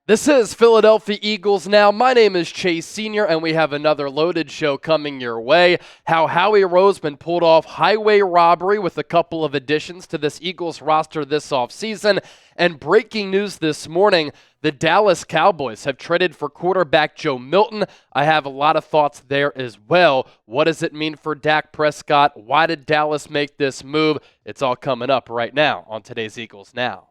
This is Philadelphia Eagles Now. My name is Chase Sr., and we have another loaded show coming your way. How Howie Roseman pulled off highway robbery with a couple of additions to this Eagles roster this offseason. And breaking news this morning, the Dallas Cowboys have traded for quarterback Joe Milton. I have a lot of thoughts there as well. What does it mean for Dak Prescott? Why did Dallas make this move? It's all coming up right now on today's Eagles Now.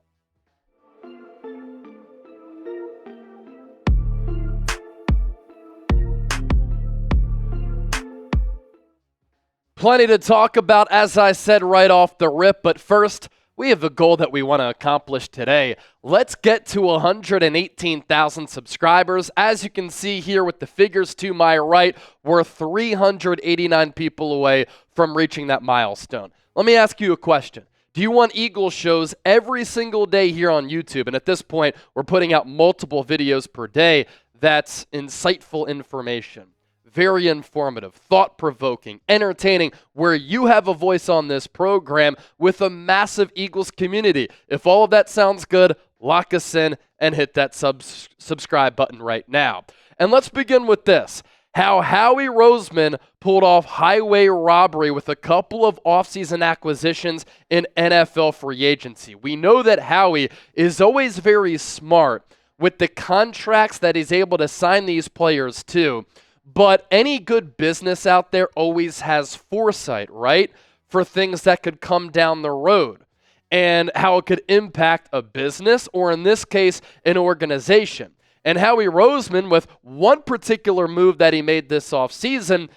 Plenty to talk about, as I said right off the rip, but first, we have a goal that we want to accomplish today. Let's get to 118,000 subscribers. As you can see here with the figures to my right, we're 389 people away from reaching that milestone. Let me ask you a question. Do you want Eagles shows every single day here on YouTube? And at this point, we're putting out multiple videos per day. That's insightful information. Very informative, thought-provoking, entertaining, where you have a voice on this program with a massive Eagles community. If all of that sounds good, lock us in and hit that subscribe button right now. And let's begin with this. How Howie Roseman pulled off highway robbery with a couple of offseason acquisitions in NFL free agency. We know that Howie is always very smart with the contracts that he's able to sign these players to. But any good business out there always has foresight, right? For things that could come down the road and how it could impact a business or, in this case, an organization. And Howie Roseman, with one particular move that he made this offseason,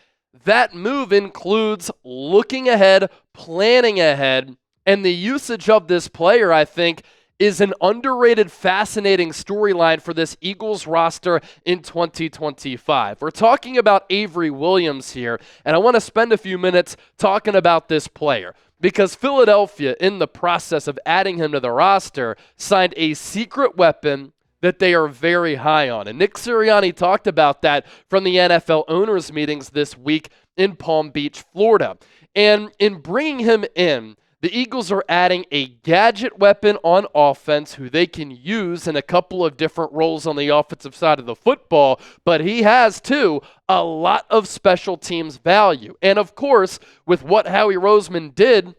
that move includes looking ahead, planning ahead, and the usage of this player, I think, is an underrated, fascinating storyline for this Eagles roster in 2025. We're talking about Avery Williams here, and I want to spend a few minutes talking about this player because Philadelphia, in the process of adding him to the roster, signed a secret weapon that they are very high on. And Nick Sirianni talked about that from the NFL owners' meetings this week in Palm Beach, Florida. And in bringing him in, the Eagles are adding a gadget weapon on offense who they can use in a couple of different roles on the offensive side of the football, but he has, too, a lot of special teams value. And, of course, with what Howie Roseman did,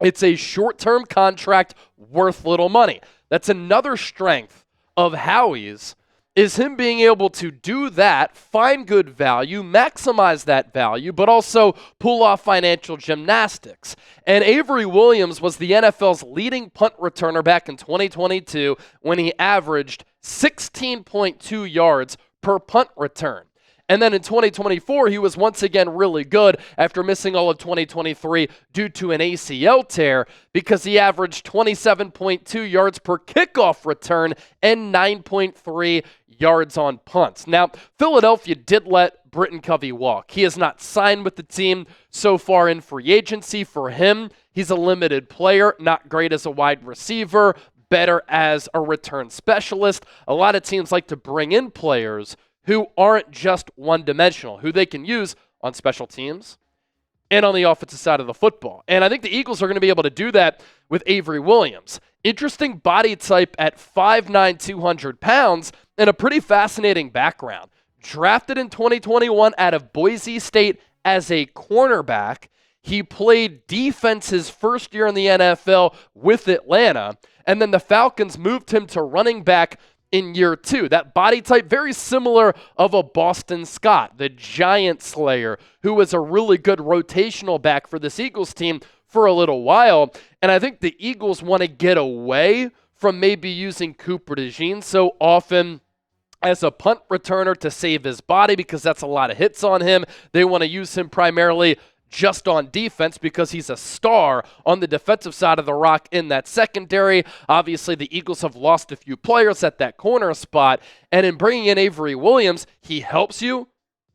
it's a short-term contract worth little money. That's another strength of Howie's, is him being able to do that, find good value, maximize that value, but also pull off financial gymnastics. And Avery Williams was the NFL's leading punt returner back in 2022 when he averaged 16.2 yards per punt return. And then in 2024, he was once again really good after missing all of 2023 due to an ACL tear because he averaged 27.2 yards per kickoff return and 9.3 yards on punts. Now, Philadelphia did let Britton Covey walk. He has not signed with the team so far in free agency. For him, he's a limited player, not great as a wide receiver, better as a return specialist. A lot of teams like to bring in players who aren't just one-dimensional, who they can use on special teams and on the offensive side of the football. And I think the Eagles are going to be able to do that with Avery Williams. Interesting body type at 5'9", 200 pounds, and a pretty fascinating background. Drafted in 2021 out of Boise State as a cornerback, he played defense his first year in the NFL with Atlanta, and then the Falcons moved him to running back in year two. That body type, very similar of a Boston Scott, the giant slayer, who was a really good rotational back for this Eagles team for a little while. And I think the Eagles want to get away from maybe using Cooper DeJean so often as a punt returner to save his body because that's a lot of hits on him. They want to use him primarily just on defense because he's a star on the defensive side of the rock in that secondary. Obviously, the Eagles have lost a few players at that corner spot, and in bringing in Avery Williams, he helps you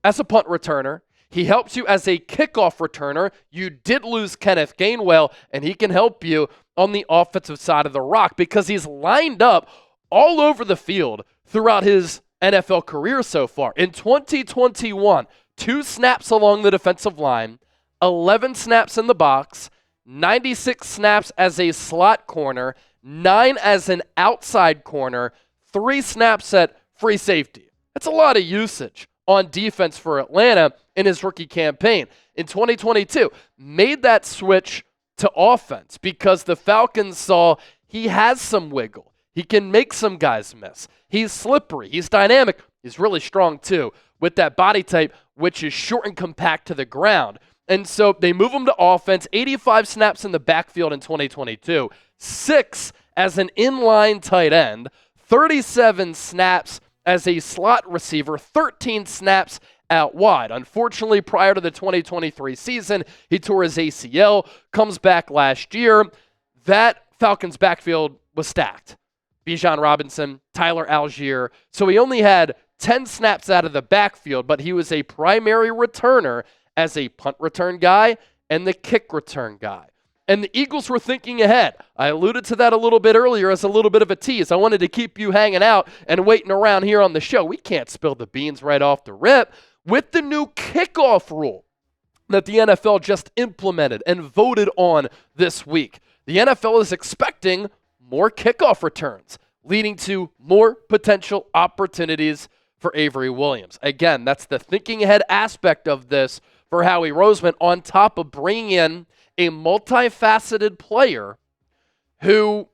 as a punt returner. He helps you as a kickoff returner. You did lose Kenneth Gainwell, and he can help you on the offensive side of the rock because he's lined up all over the field throughout his NFL career so far. In 2021, 2 snaps along the defensive line, 11 snaps in the box, 96 snaps as a slot corner, 9 as an outside corner, 3 snaps at free safety. That's a lot of usage on defense for Atlanta in his rookie campaign. In 2022, made that switch to offense because the Falcons saw he has some wiggle. He can make some guys miss. He's slippery. He's dynamic. He's really strong, too, with that body type, which is short and compact to the ground. And so they move him to offense, 85 snaps in the backfield in 2022, 6 as an inline tight end, 37 snaps as a slot receiver, 13 snaps out wide. Unfortunately, prior to the 2023 season, he tore his ACL, comes back last year. That Falcons backfield was stacked. Bijan Robinson, Tyler Algier. So he only had 10 snaps out of the backfield, but he was a primary returner as a punt return guy and the kick return guy. And the Eagles were thinking ahead. I alluded to that a little bit earlier as a little bit of a tease. I wanted to keep you hanging out and waiting around here on the show. We can't spill the beans right off the rip. With the new kickoff rule that the NFL just implemented and voted on this week, the NFL is expecting more kickoff returns, leading to more potential opportunities for Avery Williams. Again, that's the thinking ahead aspect of this for Howie Roseman, on top of bringing in a multifaceted player who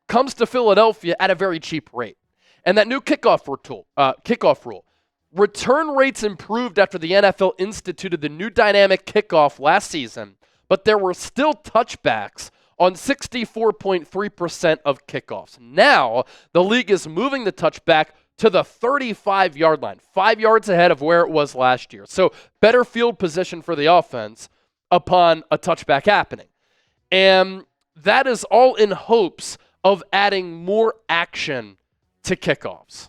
comes to Philadelphia at a very cheap rate. And that new kickoff rule. Return rates improved after the NFL instituted the new dynamic kickoff last season, but there were still touchbacks on 64.3% of kickoffs. Now, the league is moving the touchback to the 35-yard line, 5 yards ahead of where it was last year. So better field position for the offense upon a touchback happening. And that is all in hopes of adding more action to kickoffs.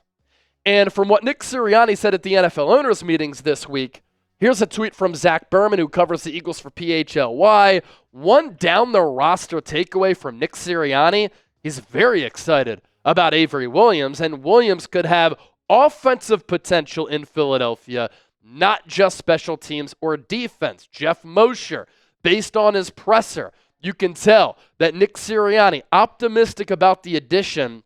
And from what Nick Sirianni said at the NFL owners meetings this week, here's a tweet from Zach Berman, who covers the Eagles for PHLY. One down-the-roster takeaway from Nick Sirianni. He's very excited about Avery Williams, and Williams could have offensive potential in Philadelphia, not just special teams or defense. Jeff Mosher, based on his presser, you can tell that Nick Sirianni optimistic about the addition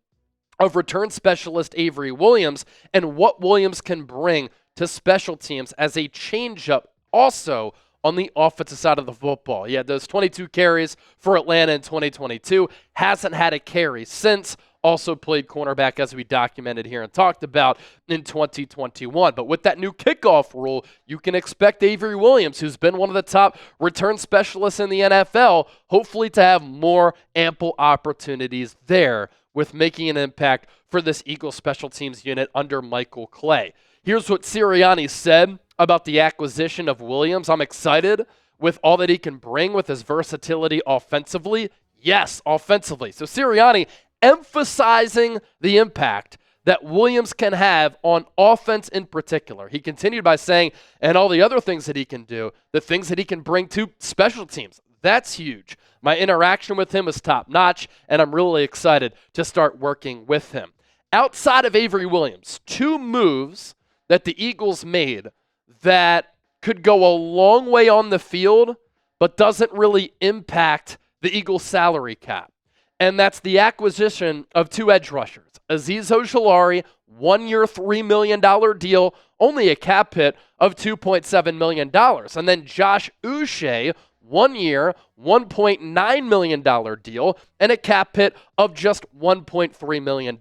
of return specialist Avery Williams and what Williams can bring to special teams as a changeup also on the offensive side of the football. He had those 22 carries for Atlanta in 2022, hasn't had a carry since, also played cornerback as we documented here and talked about in 2021. But with that new kickoff rule, you can expect Avery Williams, who's been one of the top return specialists in the NFL, hopefully to have more ample opportunities there with making an impact for this Eagles special teams unit under Michael Clay. Here's what Sirianni said about the acquisition of Williams. I'm excited with all that he can bring with his versatility offensively. Yes, offensively. So Sirianni emphasizing the impact that Williams can have on offense in particular. He continued by saying, and all the other things that he can do, the things that he can bring to special teams. That's huge. My interaction with him is top-notch, and I'm really excited to start working with him. Outside of Avery Williams, 2 moves that the Eagles made that could go a long way on the field, but doesn't really impact the Eagles' salary cap. And that's the acquisition of 2 edge rushers. Azeez Ojulari, 1-year, $3 million deal, only a cap hit of $2.7 million. And then Josh Uche, 1-year, $1.9 million deal, and a cap hit of just $1.3 million.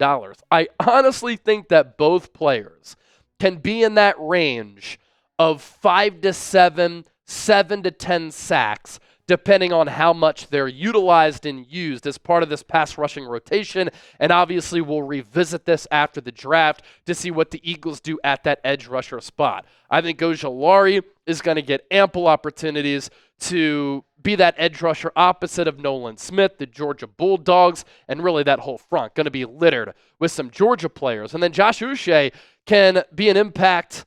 I honestly think that both players can be in that range of 5 to 7, 7 to 10 sacks, depending on how much they're utilized and used as part of this pass rushing rotation. And obviously, we'll revisit this after the draft to see what the Eagles do at that edge rusher spot. I think Ojulari is going to get ample opportunities to be that edge rusher opposite of Nolan Smith, the Georgia Bulldogs, and really that whole front going to be littered with some Georgia players. And then Josh Uche can be an impact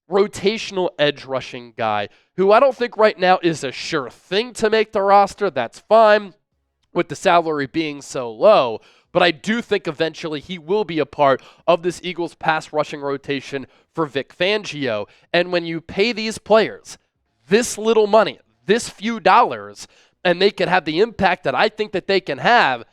rotational edge rushing guy who I don't think right now is a sure thing to make the roster. That's fine with the salary being so low, but I do think eventually he will be a part of this Eagles pass rushing rotation for Vic Fangio. And when you pay these players this little money, this few dollars, and they can have the impact that I think that they can have,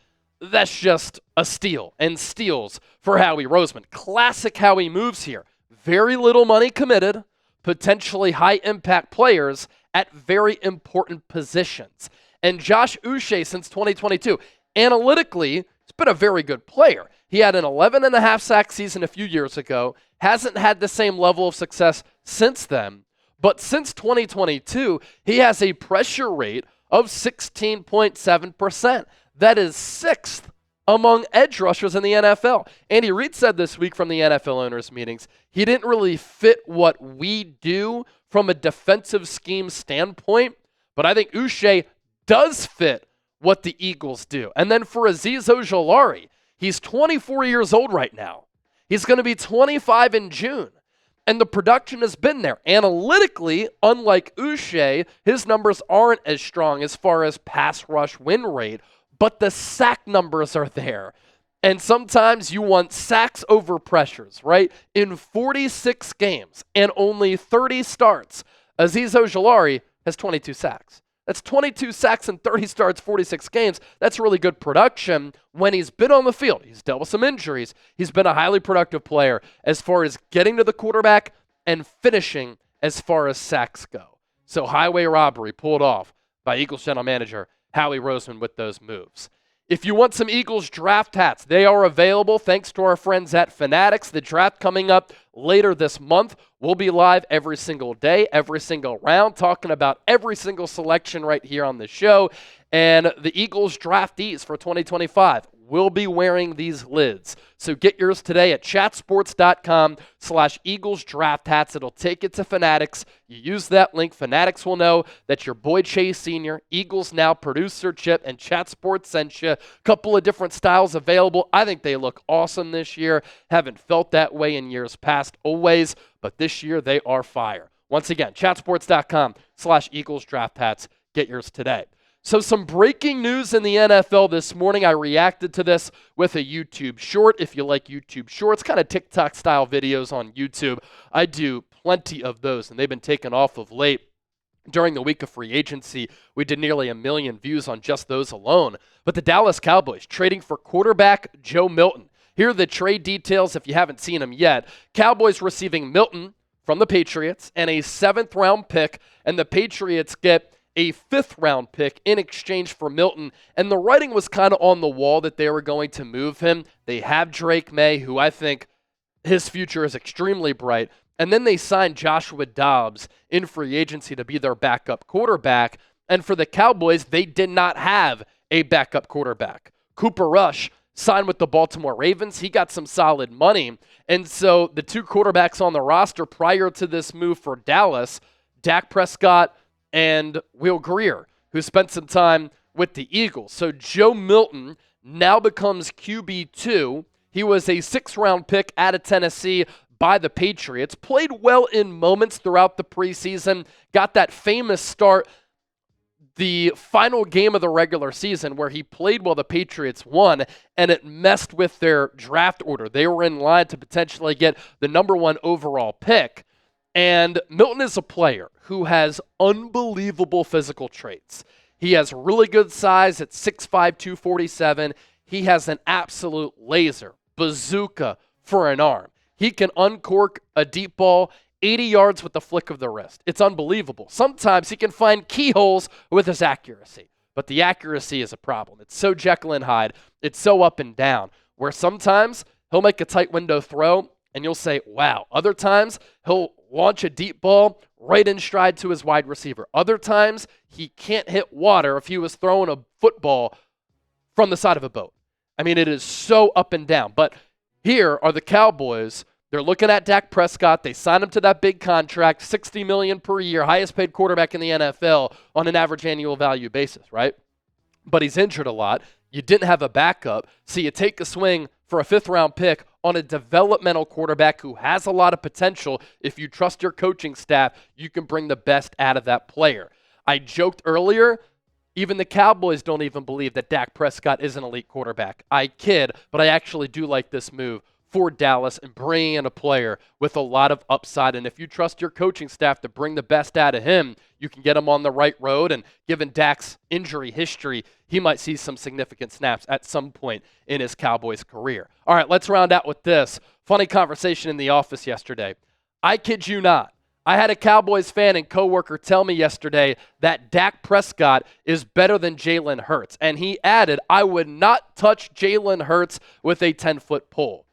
that's just a steal, and steals for Howie Roseman. Classic Howie moves here. Very little money committed, potentially high-impact players at very important positions. And Josh Uche, since 2022, analytically, he's been a very good player. He had an 11.5 sack season a few years ago, hasn't had the same level of success since then, but since 2022, he has a pressure rate of 16.7%. That is 6th among edge rushers in the NFL. Andy Reid said this week from the NFL owners' meetings, he didn't really fit what we do from a defensive scheme standpoint, but I think Uche does fit what the Eagles do. And then for Azeez Ojulari, he's 24 years old right now. He's going to be 25 in June. And the production has been there. Analytically, unlike Uche, his numbers aren't as strong as far as pass rush win rate, but the sack numbers are there. And sometimes you want sacks over pressures, right? In 46 games and only 30 starts, Azeez Ojulari has 22 sacks. That's 22 sacks in 30 starts, 46 games. That's really good production when he's been on the field. He's dealt with some injuries. He's been a highly productive player as far as getting to the quarterback and finishing as far as sacks go. So highway robbery pulled off by Eagles general manager Howie Roseman with those moves. If you want some Eagles draft hats, they are available thanks to our friends at Fanatics. The draft coming up later this month. We'll be live every single day, every single round, talking about every single selection right here on the show. And the Eagles draftees for 2025 will be wearing these lids. So get yours today at chatsports.com/Eagles draft hats. It'll take you to Fanatics. You use that link. Fanatics will know that your boy Chase Sr., Eagles Now producer Chip, and Chat Sports sent you. A couple of different styles available. I think they look awesome this year. Haven't felt that way in years past always, but this year they are fire. Once again, chatsports.com/Eagles draft hats. Get yours today. So some breaking news in the NFL this morning. I reacted to this with a YouTube short. If you like YouTube shorts, kind of TikTok-style videos on YouTube, I do plenty of those, and they've been taken off of late. During the week of free agency, we did nearly 1 million views on just those alone. But the Dallas Cowboys trading for quarterback Joe Milton. Here are the trade details if you haven't seen them yet. Cowboys receiving Milton from the Patriots and a 7th-round pick, and the Patriots get a 5th-round pick in exchange for Milton, and the writing was kind of on the wall that they were going to move him. They have Drake May, who I think his future is extremely bright, and then they signed Joshua Dobbs in free agency to be their backup quarterback, and for the Cowboys, they did not have a backup quarterback. Cooper Rush signed with the Baltimore Ravens. He got some solid money, and so the 2 quarterbacks on the roster prior to this move for Dallas, Dak Prescott and Will Grier, who spent some time with the Eagles. So Joe Milton now becomes QB2. He was a 6th-round pick out of Tennessee by the Patriots. Played well in moments throughout the preseason. Got that famous start the final game of the regular season where he played while the Patriots won, and it messed with their draft order. They were in line to potentially get the number 1 overall pick. And Milton is a player who has unbelievable physical traits. He has really good size at 6'5", 247. He has an absolute laser, bazooka for an arm. He can uncork a deep ball 80 yards with the flick of the wrist. It's unbelievable. Sometimes he can find keyholes with his accuracy, but the accuracy is a problem. It's so Jekyll and Hyde. It's so up and down, where sometimes he'll make a tight window throw, and you'll say, wow. Other times, he'll launch a deep ball right in stride to his wide receiver. Other times, he can't hit water if he was throwing a football from the side of a boat. I mean, it is so up and down. But here are the Cowboys. They're looking at Dak Prescott. They signed him to that big contract, $60 million per year, highest paid quarterback in the NFL on an average annual value basis, right? But he's injured a lot. You didn't have a backup, so you take a swing for a 5th-round pick on a developmental quarterback who has a lot of potential. If you trust your coaching staff, you can bring the best out of that player. I joked earlier, even the Cowboys don't even believe that Dak Prescott is an elite quarterback. I kid, but I actually do like this move for Dallas and bringing in a player with a lot of upside. And if you trust your coaching staff to bring the best out of him, you can get him on the right road. And given Dak's injury history, he might see some significant snaps at some point in his Cowboys career. All right, let's round out with this. Funny conversation in the office yesterday. I kid you not. I had a Cowboys fan and coworker tell me yesterday that Dak Prescott is better than Jalen Hurts. And he added, I would not touch Jalen Hurts with a 10-foot pole.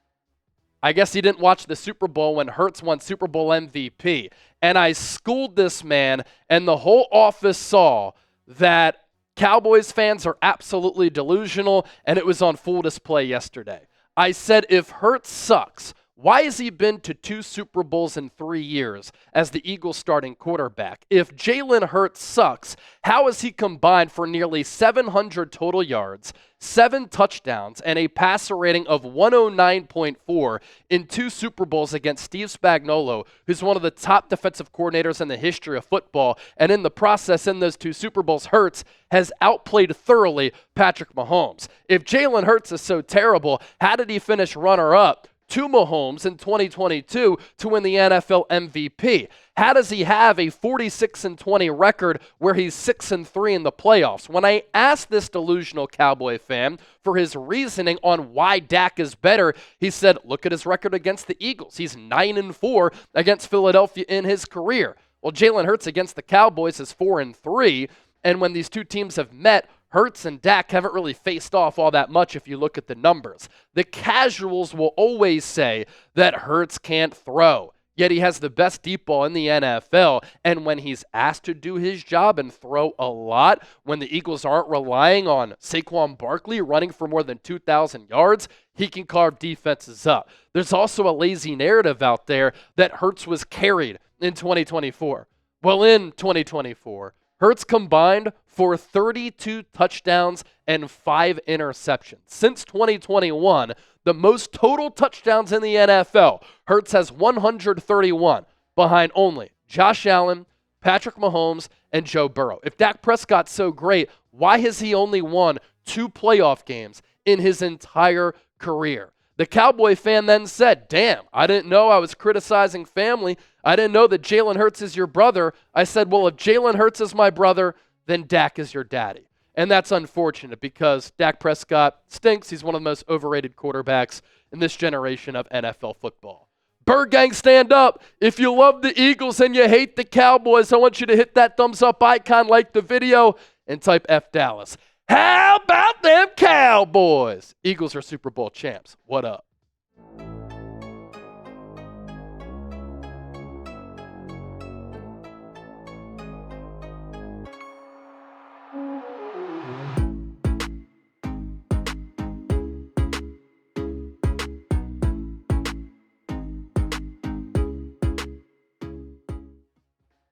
I guess he didn't watch the Super Bowl when Hurts won Super Bowl MVP. And I schooled this man, and the whole office saw that Cowboys fans are absolutely delusional, and it was on full display yesterday. I said, if Hurts sucks, why has he been to 2 Super Bowls in 3 years as the Eagles starting quarterback? If Jalen Hurts sucks, how has he combined for nearly 700 total yards, 7 touchdowns, and a passer rating of 109.4 in 2 Super Bowls against Steve Spagnuolo, who's one of the top defensive coordinators in the history of football, and in the process in those 2 Super Bowls, Hurts has outplayed thoroughly Patrick Mahomes. If Jalen Hurts is so terrible, how did he finish runner-up to Mahomes in 2022 to win the NFL MVP? How does he have a 46-20 record where he's 6-3 in the playoffs? When I asked this delusional Cowboy fan for his reasoning on why Dak is better, he said, look at his record against the Eagles. He's 9-4 against Philadelphia in his career. Well, Jalen Hurts against the Cowboys is 4-3, and when these two teams have met, Hurts and Dak haven't really faced off all that much if you look at the numbers. The casuals will always say that Hurts can't throw, yet he has the best deep ball in the NFL. And when he's asked to do his job and throw a lot, when the Eagles aren't relying on Saquon Barkley running for more than 2,000 yards, he can carve defenses up. There's also a lazy narrative out there that Hurts was carried in 2024. Well, in 2024, Hurts combined for 32 touchdowns and 5 interceptions. Since 2021, the most total touchdowns in the NFL, Hurts has 131, behind only Josh Allen, Patrick Mahomes, and Joe Burrow. If Dak Prescott's so great, why has he only won 2 playoff games in his entire career? The Cowboy fan then said, damn, I didn't know I was criticizing family. I didn't know that Jalen Hurts is your brother. I said, well, if Jalen Hurts is my brother, then Dak is your daddy. And that's unfortunate because Dak Prescott stinks. He's one of the most overrated quarterbacks in this generation of NFL football. Bird Gang, stand up. If you love the Eagles and you hate the Cowboys, I want you to hit that thumbs up icon, like the video, and type F Dallas. How about them Cowboys? Eagles are Super Bowl champs. What up?